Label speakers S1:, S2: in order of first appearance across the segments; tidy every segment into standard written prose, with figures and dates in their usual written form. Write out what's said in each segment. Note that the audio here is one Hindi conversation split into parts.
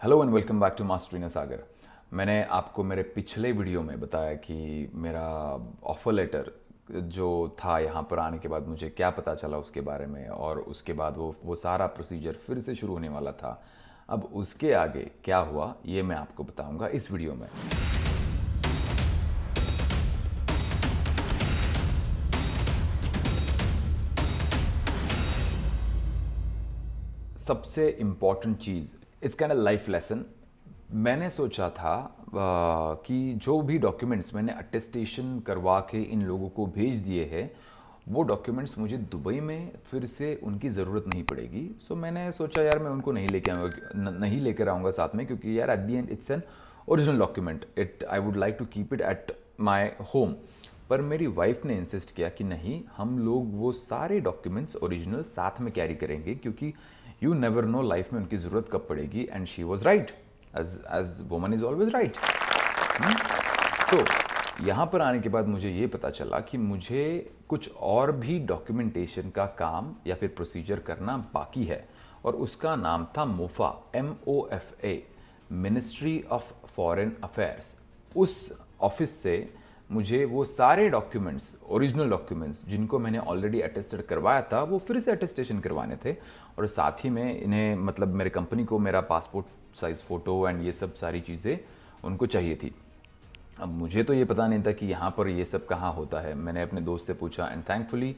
S1: Hello and welcome back to master Vinay Sagar. मैंने आपको मेरे पिछले वीडियो में बताया कि मेरा ऑफ़र लेटर जो था यहाँ पर आने के बाद मुझे क्या पता चला उसके बारे में, और उसके बाद वो सारा प्रोसीजर फिर से शुरू होने वाला था। अब उसके आगे क्या हुआ ये मैं आपको बताऊंगा इस वीडियो में। सबसे important cheese, it's kind of life lesson. मैंने सोचा था कि जो भी डॉक्यूमेंट्स मैंने अटेस्टेशन करवा के इन लोगों को भेज दिए हैं, वो डॉक्यूमेंट्स मुझे दुबई में फिर से उनकी ज़रूरत नहीं पड़ेगी। सो मैंने सोचा यार मैं उनको नहीं लेके आऊँगा, नहीं लेकर आऊँगा साथ में, क्योंकि यार at the end it's an original document, it I would like to keep it at my home. पर मेरी वाइफ ने इंसिस्ट किया कि नहीं, हम लोग वो सारे डॉक्यूमेंट्स ओरिजिनल साथ में कैरी करेंगे, क्योंकि यू नेवर नो लाइफ में उनकी ज़रूरत कब पड़ेगी। And she was right, as woman is always right. तो यहाँ पर आने के बाद मुझे ये पता चला कि मुझे कुछ और भी डॉक्यूमेंटेशन का काम या फिर प्रोसीजर करना बाकी है, और उसका नाम था MOFA, MOFA, ministry of foreign affairs. उस ऑफिस से मुझे वो सारे डॉक्यूमेंट्स, ओरिजिनल डॉक्यूमेंट्स जिनको मैंने ऑलरेडी अटेस्टेड करवाया था, वो फिर से अटेस्टेशन करवाने थे। और साथ ही में इन्हें, मतलब मेरे कंपनी को, मेरा पासपोर्ट साइज़ फ़ोटो एंड ये सब सारी चीज़ें उनको चाहिए थी। अब मुझे तो ये पता नहीं था कि यहाँ पर ये सब कहाँ होता है। मैंने अपने दोस्त से पूछा and thankfully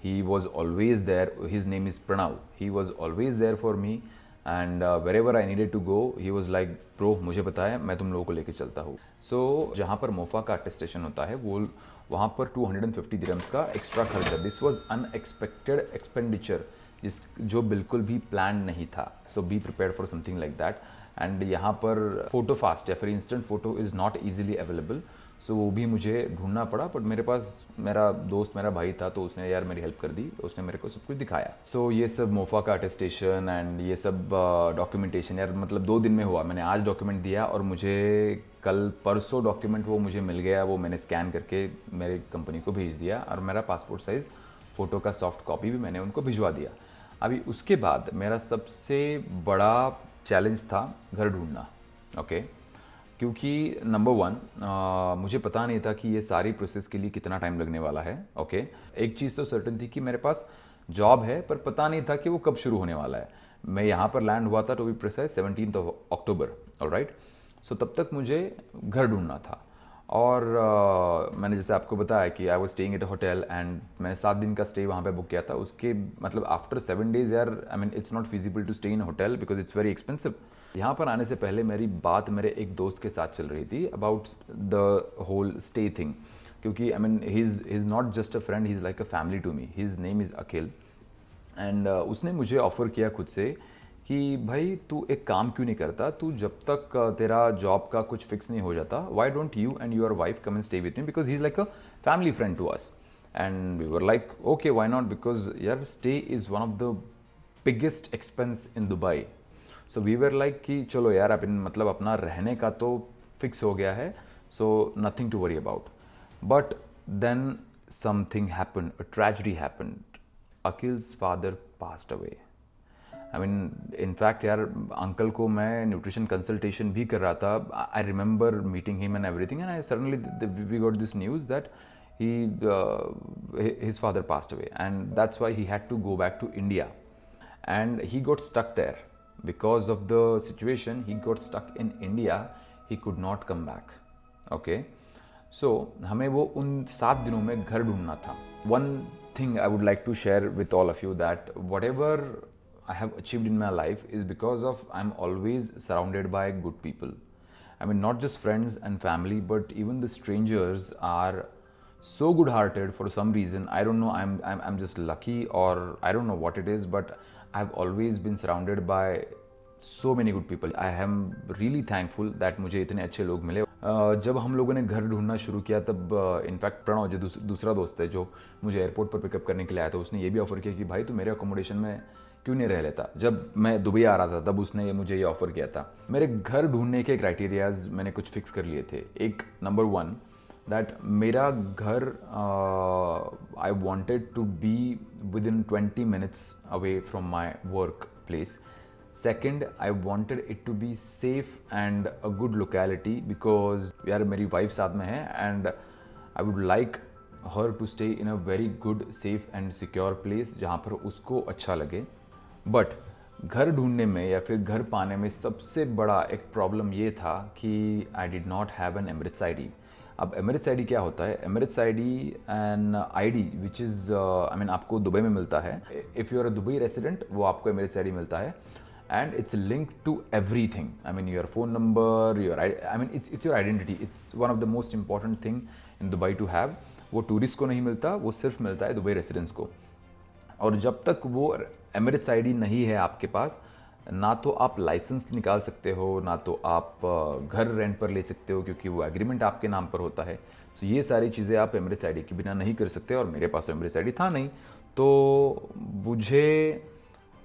S1: he was always there. His name is Pranav. He was always there for me, and wherever I needed to go he was like bro, मुझे बताया, मैं तुम लोगों को लेके चलता हूँ। सो जहाँ पर मोफा का अटेस्टेशन होता है, वो वहाँ पर 250 दिरहम्स का एक्स्ट्रा खर्चा। दिस वॉज अनएक्सपेक्टेड एक्सपेंडिचर, जो बिल्कुल भी प्लान नहीं था। So be prepare for something like that. And यहाँ पर फ़ोटो फास्ट या फिर instant photo is not easily available, so वो भी मुझे ढूंढना पड़ा। बट मेरे पास मेरा दोस्त, मेरा भाई था, तो उसने यार मेरी हेल्प कर दी, उसने मेरे को सब कुछ दिखाया। सो ये सब मोफा का अटेस्टेशन एंड ये सब डॉक्यूमेंटेशन यार, मतलब 2 दिन में हुआ। मैंने आज डॉक्यूमेंट दिया और मुझे कल परसों डॉक्यूमेंट वो मुझे मिल गया। वो मैंने स्कैन करके मेरे कंपनी को भेज दिया, और मेरा पासपोर्ट साइज़ फ़ोटो का सॉफ्ट कॉपी भी मैंने उनको भिजवा दिया। अभी उसके बाद मेरा सबसे बड़ा चैलेंज था घर ढूंढना। ओके, क्योंकि नंबर 1, मुझे पता नहीं था कि ये सारी प्रोसेस के लिए कितना टाइम लगने वाला है। ओके, एक चीज़ तो सर्टेन थी कि मेरे पास जॉब है, पर पता नहीं था कि वो कब शुरू होने वाला है। मैं यहाँ पर लैंड हुआ था, to be precise 17 October. Alright, so तब तक मुझे घर ढूंढना था। और मैंने जैसे आपको बताया कि I was staying at a hotel, and मैंने 7 दिन का स्टे वहाँ पे बुक किया था। उसके मतलब आफ्टर 7 डेज यार, I mean it's not feasible to stay in hotel because it's very expensive. यहाँ पर आने से पहले मेरी बात मेरे एक दोस्त के साथ चल रही थी about the whole stay thing, क्योंकि I mean he is not just a friend, he is like a family to me. His name is Akhil. And उसने मुझे ऑफ़र किया खुद से कि भाई तू एक काम क्यों नहीं करता, तू जब तक तेरा जॉब का कुछ फिक्स नहीं हो जाता, why don't you and your wife come and stay with me, because he is like a family friend to us. And we were like okay, why not, because यार stay is one of the biggest expense in Dubai. So we were like कि चलो यार, अपन मतलब अपना रहने का तो फिक्स हो गया है, so nothing to worry about. But then something happen, a tragedy happen. Akhil's father passed away. I mean in fact यार, अंकल को मैं न्यूट्रिशन कंसल्टेशन भी कर रहा था। I remember meeting him and everything, and I suddenly we got this news that he his father passed away, and that's why he had to go back to India, and he got stuck there because of the situation. He got stuck in India, he could not come back. Okay, so हमें वो उन 7 दिनों में घर ढूंढना था। One thing I would like to share with all of you, that whatever I have achieved in my life is because of I'm always surrounded by good people. I mean, not just friends and family, but even the strangers are so good hearted for some reason. I don't know, I'm just lucky, or I don't know what it is, but I've always been surrounded by so many good people. I am really thankful that मुझे इतने अच्छे लोग मिले। जब हम लोगों ने घर ढूंढना शुरू किया, तब इनफैक्ट प्रणव जो दूसरा दोस्त है जो मुझे एयरपोर्ट पर पिकअप करने के लिए आया था, उसने ये भी ऑफ़र किया कि भाई तू मेरे अकोमोडेशन में क्यों नहीं रह लेता। जब मैं दुबई आ रहा था तब उसने मुझे ये ऑफ़र किया था। मेरे घर ढूंढने के क्राइटेरियाज मैंने कुछ फिक्स कर लिए थे। एक नंबर 1, दैट मेरा घर, I wanted to be within 20 minutes away from my work place. Second, I wanted it to be safe and a good locality because यार मेरी वाइफ साथ में है and I would like her to stay in a very good safe and secure place जहाँ पर उसको अच्छा लगे। बट घर ढूंढने में या फिर घर पाने में सबसे बड़ा एक प्रॉब्लम ये था कि I did not have an Emirates ID. अब एमिरेट्स आईडी क्या होता है? Emirates ID an ID which is I mean आपको दुबई में मिलता है। If you are a Dubai resident वो आपको एमिरेट्स आईडी मिलता है and it's link to everything. I mean your phone number, your I mean it's your identity. It's one of the most important thing in Dubai to have. वो टूरिस्ट को नहीं मिलता, वो सिर्फ मिलता है दुबई रेसिडेंट्स को। और जब तक वो एमिरेट्स आईडी नहीं है आपके पास, ना तो आप लाइसेंस निकाल सकते हो, ना तो आप घर रेंट पर ले सकते हो क्योंकि वो एग्रीमेंट आपके नाम पर होता है। तो ये सारी चीज़ें आप एमिरेट्स आईडी के बिना नहीं कर सकते और मेरे पास एमिरेट्स आईडी था नहीं। तो मुझे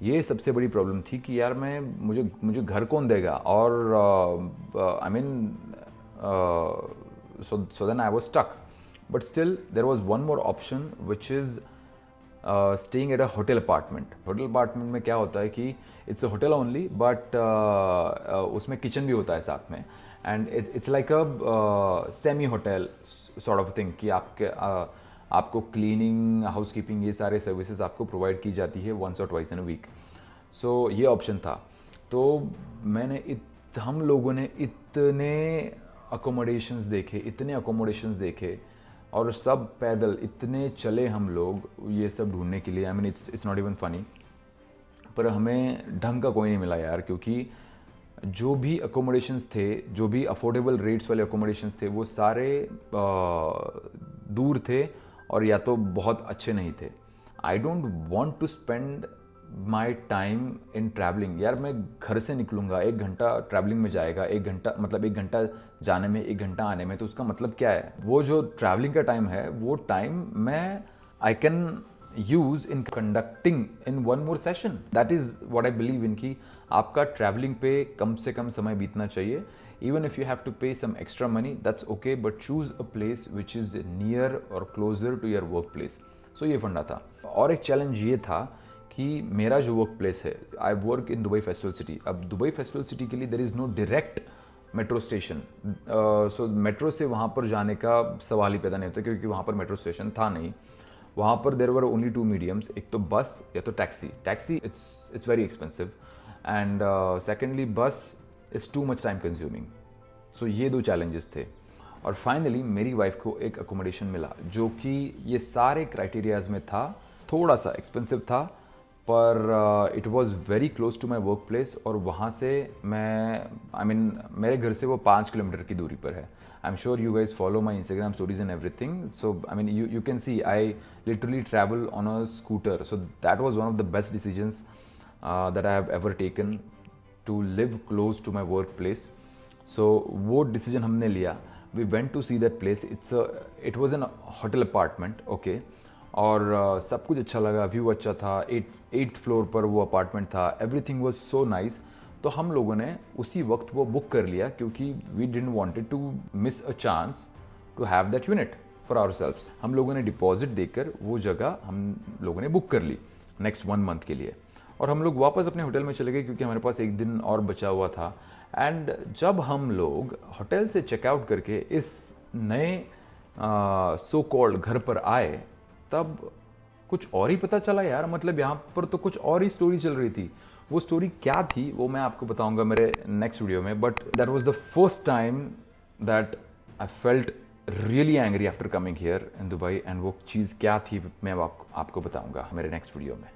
S1: ये सबसे बड़ी प्रॉब्लम थी कि यार मुझे घर कौन देगा। और I mean so then I was stuck. But still there was one more option which is staying at a hotel apartment. Hotel apartment में क्या होता है कि it's a hotel only but उसमें किचन भी होता है साथ में and it's like a semi hotel sort of thing कि आपको क्लीनिंग, हाउसकीपिंग, ये सारे सर्विसेज आपको प्रोवाइड की जाती है वंस और ट्वाइस इन अ वीक। सो ये ऑप्शन था। तो हम लोगों ने इतने अकोमोडेशंस देखे और सब पैदल इतने चले हम लोग ये सब ढूंढने के लिए। आई mean it's not even funny. पर हमें ढंग का कोई नहीं मिला यार, क्योंकि जो भी अकोमोडेशंस थे, जो भी अफोर्डेबल रेट्स वाले अकोमोडेशंस थे, वो सारे दूर थे और या तो बहुत अच्छे नहीं थे। I don't want to spend my time in travelling. यार मैं घर से निकलूँगा, 1 घंटा ट्रैवलिंग में जाएगा, 1 घंटा मतलब 1 घंटा जाने में, 1 घंटा आने में, तो उसका मतलब क्या है? वो जो ट्रैवलिंग का टाइम है वो टाइम मैं I can use in conducting in one more session. That is what I believe in कि आपका ट्रैवलिंग पे कम से कम समय बीतना चाहिए। Even if you have to pay some extra money that's okay, but choose a place which is near और closer to your workplace. So ये फंडा था। और एक चैलेंज ये था कि मेरा जो वर्क प्लेस है, I work in Dubai festival city. अब दुबई फेस्टिवल सिटी के लिए there is no direct metro station. So metro से वहाँ पर जाने का सवाल ही पैदा नहीं होता क्योंकि वहाँ पर मेट्रो स्टेशन था नहीं। वहाँ पर देयर वर ओनली 2 मीडियम्स, एक तो बस या तो taxi it's very expensive and secondly bus is too much time consuming. So ये 2 चैलेंजेस थे। और फाइनली मेरी वाइफ को एक अकोमोडेशन मिला जो कि ये सारे क्राइटेरियाज में था। थोड़ा सा एक्सपेंसिव था पर it was very close to my work place. और वहाँ से मैं मेरे घर से वो 5 किलोमीटर की दूरी पर है। I am sure you guys follow my Instagram stories and everything. So I mean you can see I literally travel on a scooter. So that was one of the best decisions that I have ever taken to live close to my work place. So वो डिसीजन हमने लिया। We went to see that place. It was an hotel apartment, okay. और सब कुछ अच्छा लगा, व्यू अच्छा था, 8th फ्लोर पर वो अपार्टमेंट था, एवरीथिंग वाज सो नाइस। तो हम लोगों ने उसी वक्त वो बुक कर लिया क्योंकि we didn't wanted to miss a chance to have that unit for ourselves. हम लोगों ने डिपॉजिट देकर वो जगह हम लोगों ने बुक कर ली नेक्स्ट 1 मंथ के लिए। और हम लोग वापस अपने होटल में चले गए क्योंकि हमारे पास 1 दिन और बचा हुआ था। एंड जब हम लोग होटल से चेकआउट करके इस नए सो कॉल्ड घर पर आए, तब कुछ और ही पता चला यार। मतलब यहाँ पर तो कुछ और ही स्टोरी चल रही थी। वो स्टोरी क्या थी वो मैं आपको बताऊंगा मेरे नेक्स्ट वीडियो में। But that was the first time that I felt really angry after coming here in Dubai. And वो चीज़ क्या थी मैं आपको बताऊंगा मेरे नेक्स्ट वीडियो में।